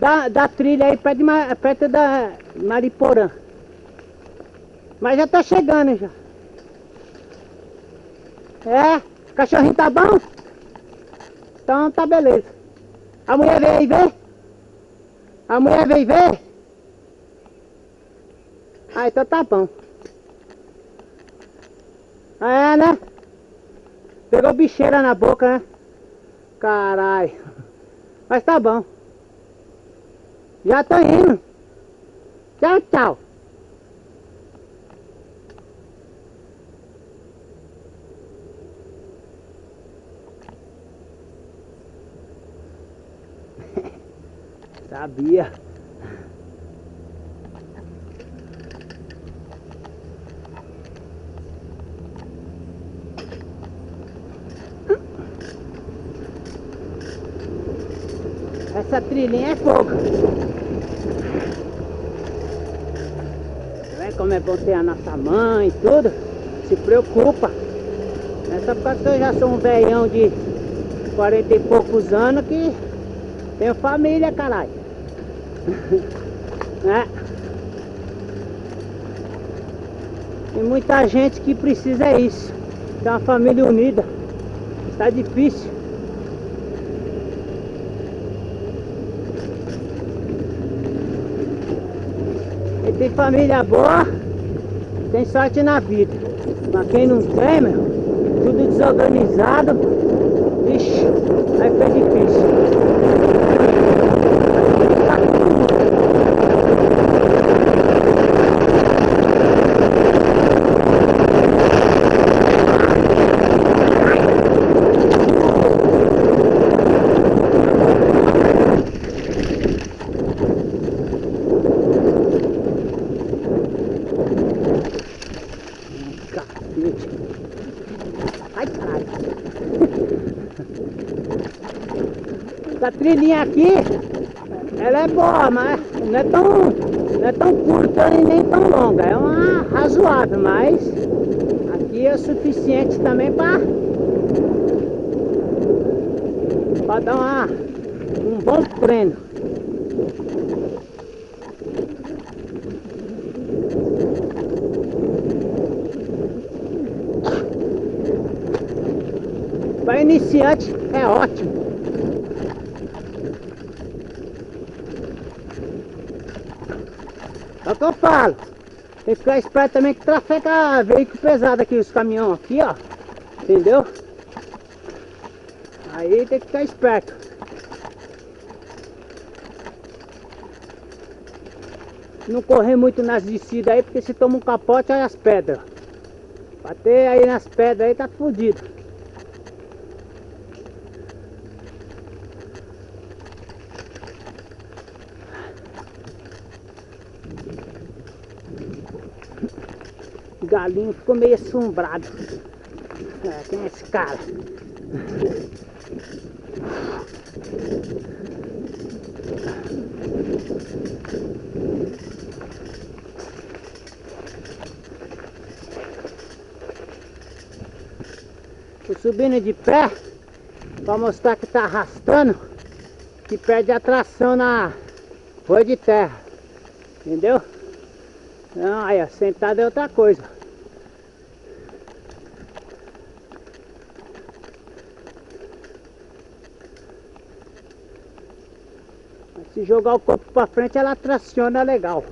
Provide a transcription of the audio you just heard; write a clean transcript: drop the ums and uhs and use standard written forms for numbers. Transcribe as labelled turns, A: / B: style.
A: da trilha aí perto da Mariporã. Mas já tá chegando já. É, cachorrinho tá bom? Então tá beleza. A mulher veio aí ver? A mulher veio ver? Ah, então tá bom. Ah, é, né? Pegou bicheira na boca, né? Caralho. Mas tá bom. Já tô indo. Tchau, tchau. Sabia. Essa trilhinha é fogo. Vê como é bom ter a nossa mãe e tudo. Se preocupa. Não é só por causa que eu já sou um velhão de 40 e poucos anos que tenho família, caralho. Né? Tem muita gente que precisa isso. Ter uma família unida. Tá difícil. Quem tem família boa, tem sorte na vida. Mas quem não tem, meu, tudo desorganizado, ixi, aí fica difícil. Ai, caralho. Essa trilhinha aqui, ela é boa, mas não é tão curta e nem tão longa. É uma razoável, mas aqui é o suficiente também para dar um bom treino. Para iniciante é ótimo. É o que eu falo. Tem que ficar esperto também que trafega veículo pesado aqui, os caminhões aqui, ó. Entendeu? Aí tem que ficar esperto. Não correr muito nas descidas aí, porque se toma um capote, olha as pedras. Bater aí nas pedras aí tá fodido. O galinho ficou meio assombrado. É, quem é esse cara? Tô subindo de pé para mostrar que tá arrastando, que perde a tração na rua de terra. Entendeu? Não, aí ó, sentado é outra coisa. Se jogar o corpo para frente, ela traciona legal.